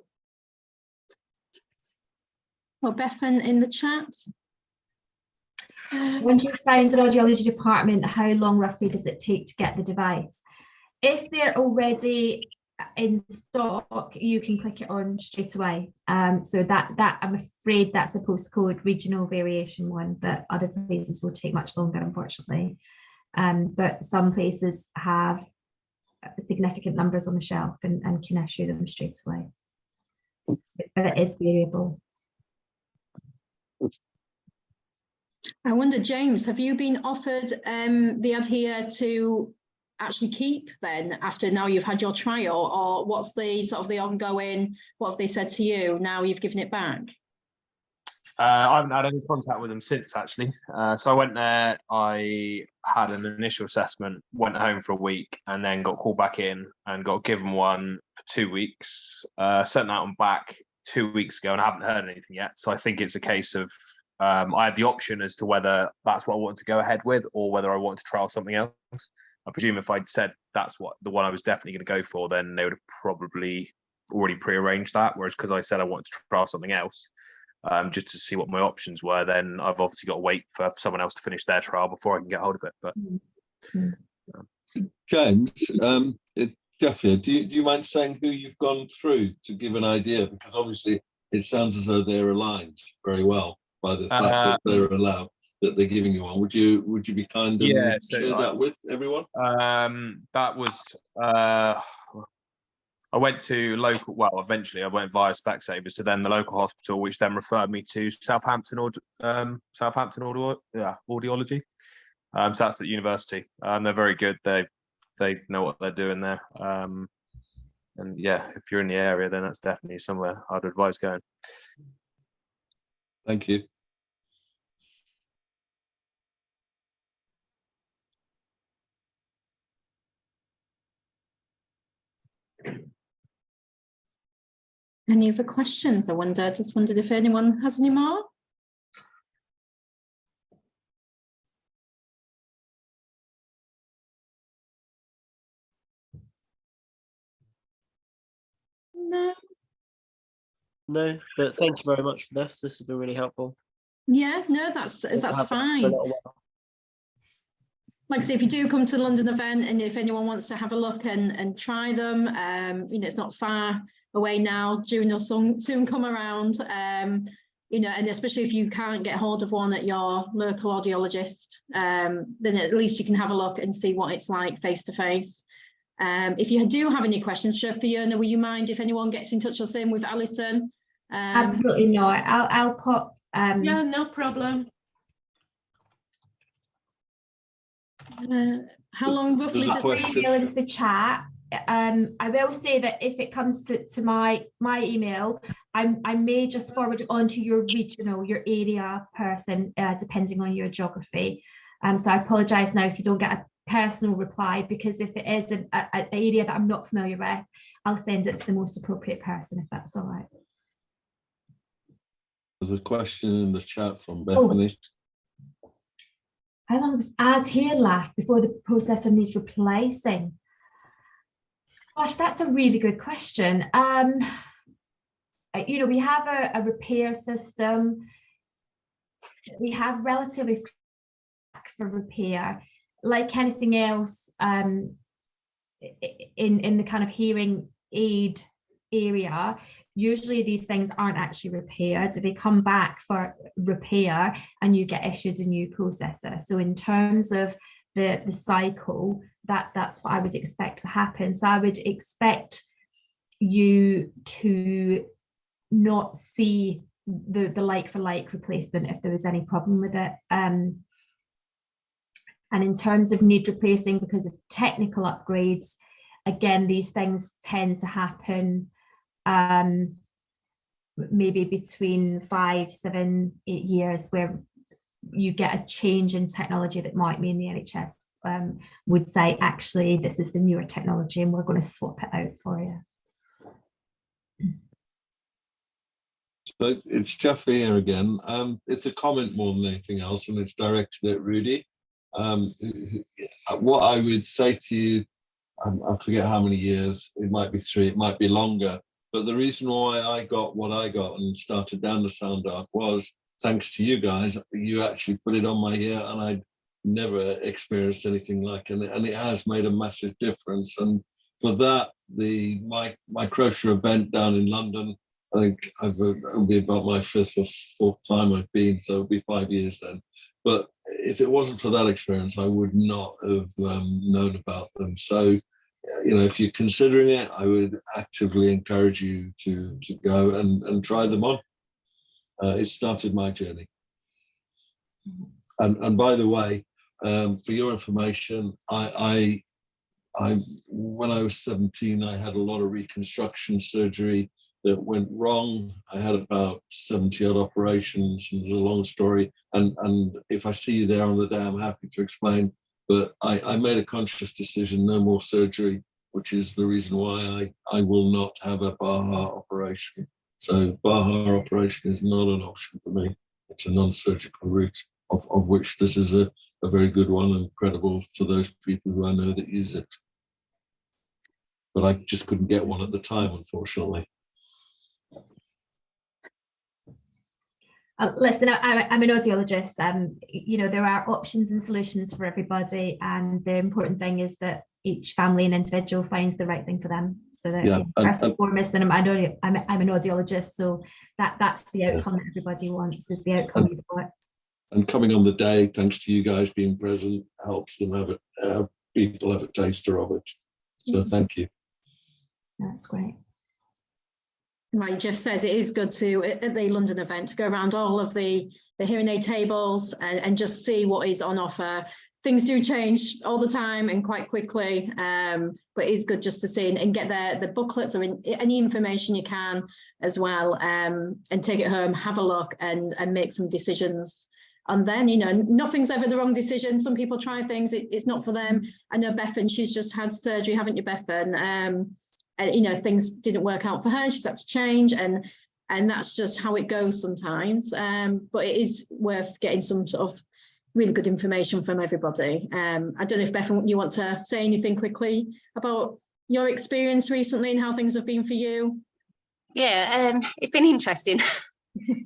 Well, Bethan in the chat. Once you find an audiology department, how long roughly does it take to get the device? If they're already in stock, you can click it on straight away. So that I'm afraid that's the postcode regional variation one, but other places will take much longer, unfortunately. But some places have significant numbers on the shelf and can issue them straight away. But it is variable. I wonder, James, have you been offered the ADHEAR to actually keep then after now you've had your trial, or what's the sort of the ongoing, what have they said to you now you've given it back? I haven't had any contact with them since, actually. So I went there, I had an initial assessment, went home for a week, and then got called back in and got given one for 2 weeks. Sent that one back 2 weeks ago and I haven't heard anything yet. So I think it's a case of I had the option as to whether that's what I wanted to go ahead with or whether I wanted to trial something else. I presume if I'd said that's what the one I was definitely going to go for, then they would have probably already prearranged that. Whereas because I said I wanted to trial something else, just to see what my options were, then I've obviously got to wait for someone else to finish their trial before I can get hold of it. But James, Jeffrey, do you mind saying who you've gone through to give an idea? Because obviously it sounds as though they're aligned very well by the fact that they're allowed, that they're giving you one. Would you be kind and share that with everyone? That was I went to local. Well, eventually I went via Specsavers to then the local hospital, which then referred me to Southampton Audiology. So that's at university. They're very good. They know what they're doing there. And yeah, if you're in the area, then that's definitely somewhere I'd advise going. Thank you. Any other questions? Just wondered if anyone has any more. No, but thank you very much for this. This has been really helpful. Yeah, no, that's fine. Like I say, if you do come to the London event and if anyone wants to have a look and try them, it's not far away now. June will soon come around, and especially if you can't get hold of one at your local audiologist, then at least you can have a look and see what it's like face to face. If you do have any questions, Chef Fiona, will you mind if anyone gets in touch or same with Alison? Absolutely not. I'll pop. Yeah, no problem. How long roughly There's a does question. Email into the chat. I will say that if it comes to my email, I may just forward it on to your regional, your area person, depending on your geography. So I apologise now if you don't get a personal reply, because if it is an area that I'm not familiar with, I'll send it to the most appropriate person, if that's all right. There's a question in the chat from Bethany. How long does ADHEAR last before the processor needs replacing? Gosh, that's a really good question. You know, we have a repair system. We have relatively slack for repair. Like anything else, in the kind of hearing aid area, usually these things aren't actually repaired. They come back for repair and you get issued a new processor. So in terms of the cycle, that's what I would expect to happen. So I would expect you to not see the like for like replacement if there was any problem with it. And in terms of need replacing because of technical upgrades, again, these things tend to happen maybe between 5, 7, 8 years, where you get a change in technology that might mean the NHS would say, actually, this is the newer technology and we're going to swap it out for you. So it's Jeff here again. It's a comment more than anything else, and it's directed at Rudy. What I would say to you, I forget how many years, it might be 3, it might be longer, but the reason why I got what I got and started down the sound arc was thanks to you guys. You actually put it on my ear, and I'd never experienced anything like it, and it has made a massive difference. And for that, the Microtia event down in London, I think it'll be about my 5th or 4th time I've been, so it'll be 5 years then. But if it wasn't for that experience, I would not have known about them. So, you know, if you're considering it, I would actively encourage you to go and try them on. It started my journey. And by the way, for your information, I when I was 17, I had a lot of reconstruction surgery that went wrong. I had about 70 odd operations, and it's a long story. And if I see you there on the day, I'm happy to explain. But I made a conscious decision, no more surgery, which is the reason why I will not have a BAHA operation. So BAHA operation is not an option for me. It's a non-surgical route, of which this is a very good one and credible to those people who I know that use it. But I just couldn't get one at the time, unfortunately. Listen, I'm an audiologist. You know, there are options and solutions for everybody, and the important thing is that each family and individual finds the right thing for them. So that, Yeah, first and foremost, and I'm an audiologist, so that's the outcome that everybody wants, is the outcome you've got. And coming on the day, thanks to you guys being present, helps them have people have a taster of it. So thank you. That's great. Right, Jeff says it is good to, at the London event, to go around all of the hearing aid tables and just see what is on offer. Things do change all the time and quite quickly, but it is good just to see and get the booklets or any information you can as well, and take it home, have a look and make some decisions. And then, you know, nothing's ever the wrong decision. Some people try things, it's not for them. I know Bethan, she's just had surgery, haven't you, Bethan? And, you know, things didn't work out for her. She's had to change, and that's just how it goes sometimes. But it is worth getting some sort of really good information from everybody. I don't know if Bethan, you want to say anything quickly about your experience recently and how things have been for you? Yeah, it's been interesting.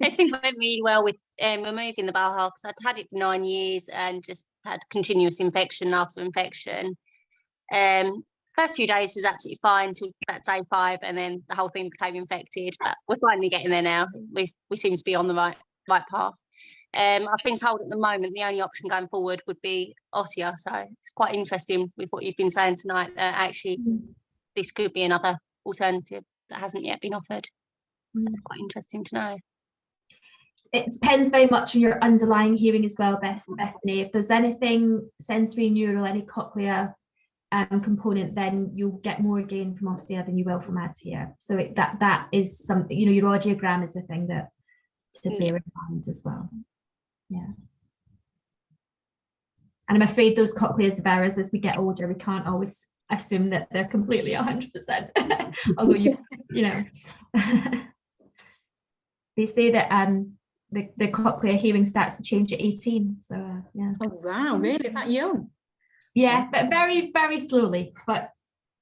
Everything went really well with removing the BAHA, because I'd had it for 9 years and just had continuous infection after infection. First few days was absolutely fine till about day 5, and then the whole thing became infected. But we're finally getting there now. We seem to be on the right path. I've been told at the moment the only option going forward would be ADHEAR. So it's quite interesting with what you've been saying tonight, that actually this could be another alternative that hasn't yet been offered. That's quite interesting to know. It depends very much on your underlying hearing as well, Bethany. If there's anything sensory neural, any cochlear component, then you'll get more gain from ossia than you will from ADHEAR. So that is something, you know, your audiogram is the thing that to bear in mind as well. Yeah. And I'm afraid those cochlear severas, as we get older, we can't always assume that they're completely 100%. Although you know, they say that the cochlear hearing starts to change at 18. So yeah. Oh wow, really? That young? Yeah, but very, very slowly. But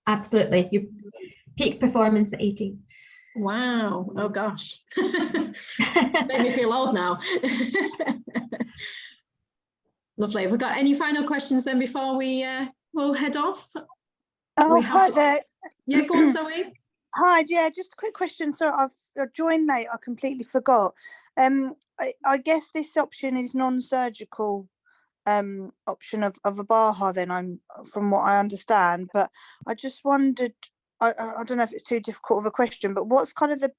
absolutely, you peak performance at 18. Wow. Oh gosh. Made me feel old now. Lovely. Have we got any final questions then before we will head off? Oh, hi there. Yeah, go on, Zoe. Hi, yeah, just a quick question. So I've joined late, I completely forgot. I guess this option is non-surgical option of a BAHA then, from what I understand, but I just wondered, I don't know if it's too difficult of a question, but what's kind of the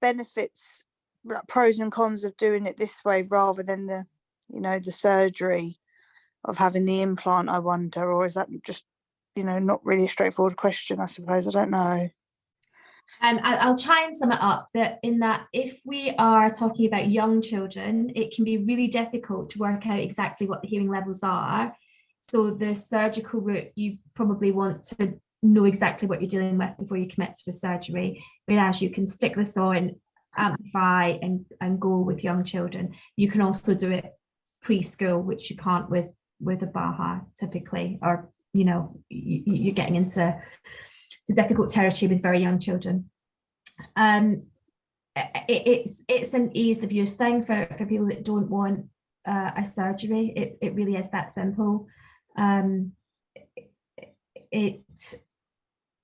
benefits, pros and cons of doing it this way rather than the, you know, the surgery of having the implant, I wonder, or is that just, you know, not really a straightforward question, I suppose? I don't know. I'll try and sum it up that if we are talking about young children, it can be really difficult to work out exactly what the hearing levels are. So the surgical route, you probably want to know exactly what you're dealing with before you commit to the surgery, whereas you can stick this on, amplify and go with young children. You can also do it preschool, which you can't with a BAHA typically, or, you know, you're getting into difficult territory with very young children. It's an ease of use thing for people that don't want a surgery. It really is that simple.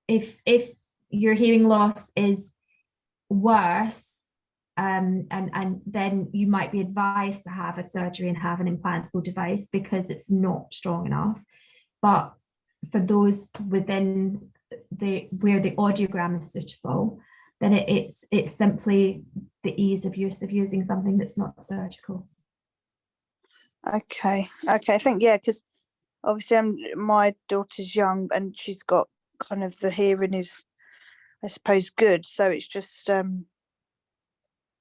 If your hearing loss is worse, and then you might be advised to have a surgery and have an implantable device because it's not strong enough. But for those within where the audiogram is suitable, then it's simply the ease of use of using something that's not surgical. Okay, I think, yeah, because obviously my daughter's young and she's got kind of, the hearing is, I suppose, good, so it's just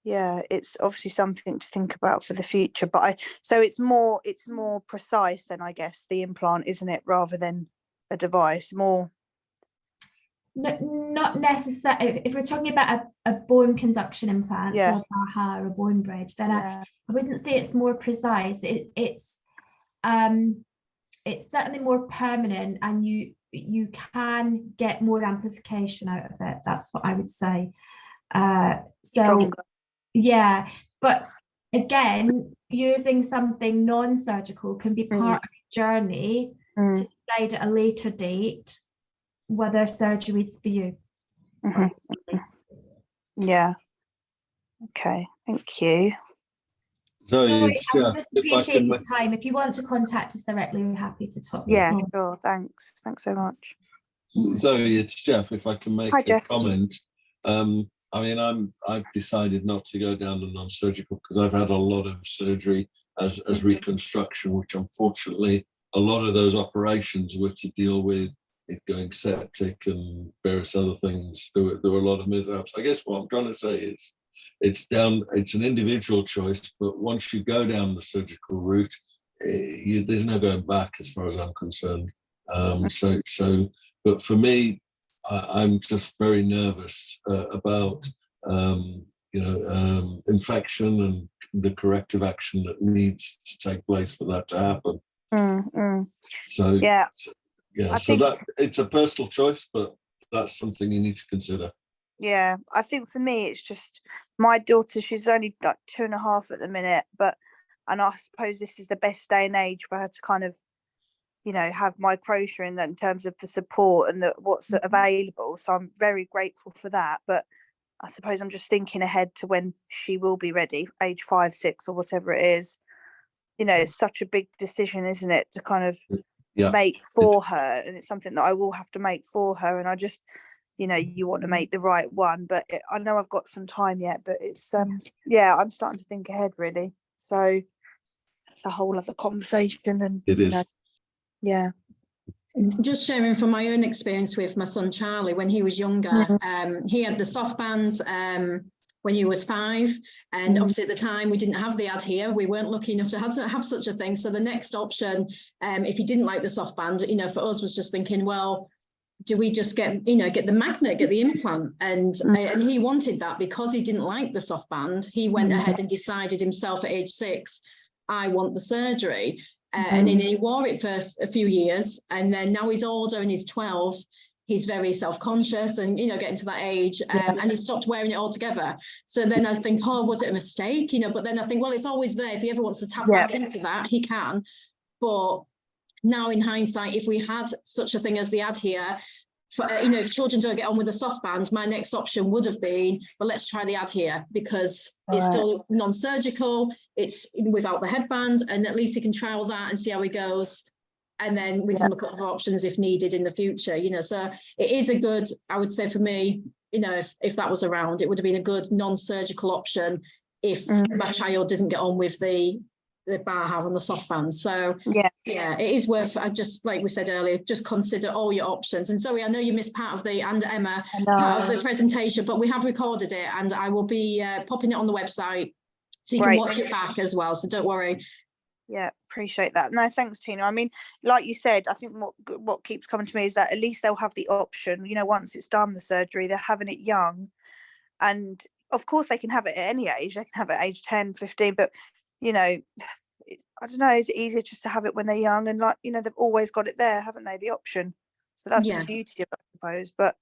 yeah, it's obviously something to think about for the future. But so it's more precise then, I guess, the implant, isn't it, rather than a device? More. Not necessarily. If we're talking about a bone conduction implant, yeah, so a BAHA or a bone bridge, then I wouldn't say it's more precise. It's certainly more permanent, and you can get more amplification out of it. That's what I would say. So stronger. Yeah, but again, using something non-surgical can be part of your journey to decide at a later date whether surgery is for you. Yeah. Okay, thank you. Sorry, I just appreciate your time. If you want to contact us directly, we're happy to talk. Yeah, sure. Thanks so much. Zoe, it's Jeff. If I can make a comment. I mean, I've decided not to go down the non-surgical because I've had a lot of surgery as reconstruction, which unfortunately a lot of those operations were to deal with it going septic and various other things. There were a lot of mishaps. I guess what I'm trying to say is it's an individual choice, but once you go down the surgical route, there's no going back as far as I'm concerned. But for me, I'm just very nervous about infection and the corrective action that needs to take place for that to happen. So yeah, so that it's a personal choice, but that's something you need to consider. Yeah, I think for me it's just my daughter, she's only like 2.5 at the minute, and I suppose this is the best day and age for her to kind of, you know, have Microtia in terms of the support and what's available. So I'm very grateful for that. But I suppose I'm just thinking ahead to when she will be ready, age 5, 6 or whatever it is. You know, it's such a big decision, isn't it, to kind of make for her, and it's something that I will have to make for her. And I just, you know, you want to make the right one. But I know I've got some time yet, but it's yeah, I'm starting to think ahead really. So it's a whole other conversation, and it is. Yeah. Just sharing from my own experience with my son Charlie when he was younger. He had the soft band when he was 5, and obviously at the time we didn't have the ADHEAR. We weren't lucky enough to have such a thing. So the next option, if he didn't like the soft band, you know, for us was just thinking, well, do we just get the magnet, get the implant? And he wanted that because he didn't like the soft band. He went ahead and decided himself at age 6, I want the surgery. And then he wore it for a few years, and then now he's older and he's 12. He's very self-conscious and, you know, getting to that age, and he stopped wearing it altogether. So then I think, oh, was it a mistake? You know, but then I think, well, it's always there. If he ever wants to tap back into that, he can. But now in hindsight, if we had such a thing as the ADHEAR, you know, if children don't get on with the soft band, my next option would have been, well, let's try the ADHEAR, because it's still non-surgical, it's without the headband, and at least he can trial that and see how he goes. And then we can look at other options if needed in the future, you know. So it is a good, I would say for me, you know, if that was around, it would have been a good non-surgical option if my child doesn't get on with the BAHA and the soft band. So yeah, it is worth, just like we said earlier, just consider all your options. And Zoe, I know you missed part of the, and Emma, part of the presentation, but we have recorded it, and I will be popping it on the website so you can watch it back as well, so don't worry. Yeah, appreciate that. No, thanks, Tina. I mean, like you said, I think what keeps coming to me is that at least they'll have the option, you know, once it's done, the surgery, they're having it young. And of course they can have it at any age. They can have it at age 10, 15, but, you know, I don't know, is it easier just to have it when they're young? And, like, you know, they've always got it there, haven't they, the option? So that's the beauty of it, I suppose. But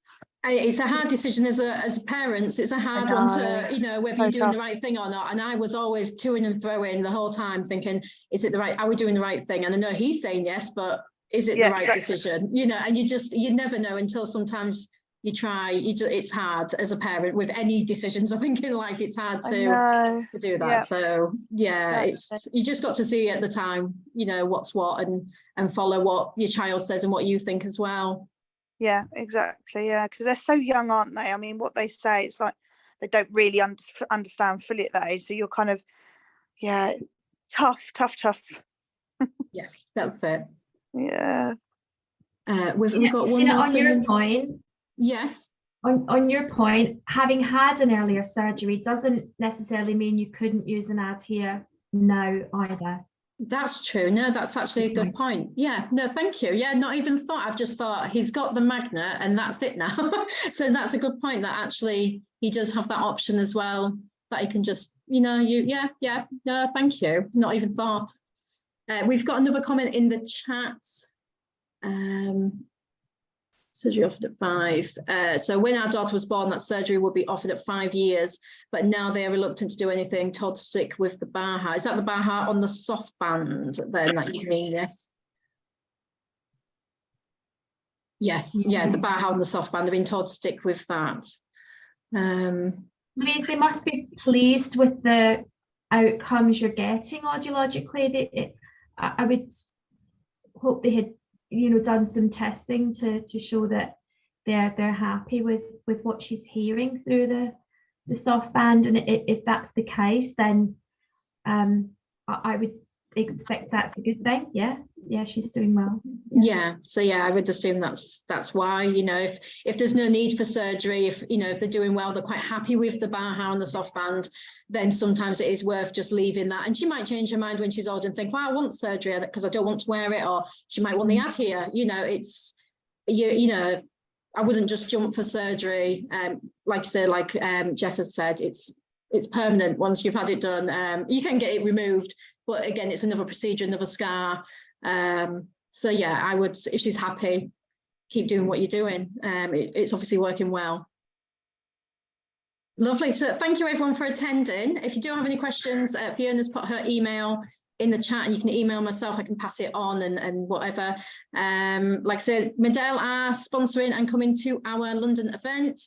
it's a hard decision as parents. It's a hard one to, you know, whether you're doing the right thing or not. And I was always toing and throwing the whole time, thinking, is it the right, are we doing the right thing? And I know he's saying yes, but is it the right decision? You know, and you never know until sometimes you try. It's hard as a parent with any decisions. I think in life it's hard to do that. So yeah, it's, you just got to see at the time, you know, what's what, and follow what your child says and what you think as well. Yeah, exactly. Yeah, because they're so young, aren't they? I mean, what they say, it's like they don't really understand fully at that age. So you're kind of, tough. Yes, that's it. Yeah. We've got one more on thing. Your point. Yes. On your point, having had an earlier surgery doesn't necessarily mean you couldn't use an ADHEAR now either. That's true. No, that's actually a good point. Yeah, no, thank you. Yeah, not even thought. I've just thought he's got the magnet and that's it now. So that's a good point, that actually he does have that option as well, that he can just, you know, no, thank you. Not even thought. We've got another comment in the chat. Surgery offered at 5. So when our daughter was born, that surgery would be offered at 5 years, but now they are reluctant to do anything, told to stick with the BAHA. Is that the BAHA on the soft band then that you mean? Yes, yeah, the BAHA on the soft band, they've been told to stick with that. Louise, they must be pleased with the outcomes you're getting audiologically. I would hope they had, you know, done some testing to show that they're happy with what she's hearing through the soft band, and if that's the case, then I would expect that's a good thing. Yeah, she's doing well. Yeah, so yeah, I would assume that's why, you know, if there's no need for surgery, if, you know, if they're doing well, they're quite happy with the BAHA and the soft band, then sometimes it is worth just leaving that. And she might change her mind when she's older and think, well, I want surgery because I don't want to wear it, or she might want the ADHEAR. You know, it's, you know, I wouldn't just jump for surgery. Like I say, like Jeff has said, it's permanent once you've had it done. You can get it removed, but again, it's another procedure, another scar. So yeah, I would, if she's happy, keep doing what you're doing. It's obviously working well. Lovely. So thank you everyone for attending. If you do have any questions, Fiona's put her email in the chat and you can email myself, I can pass it on and whatever. Like I said, Medell are sponsoring and coming to our London event.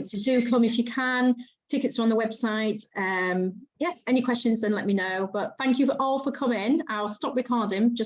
So do come if you can. Tickets are on the website. Yeah, any questions then let me know. But thank you all for coming. I'll stop recording just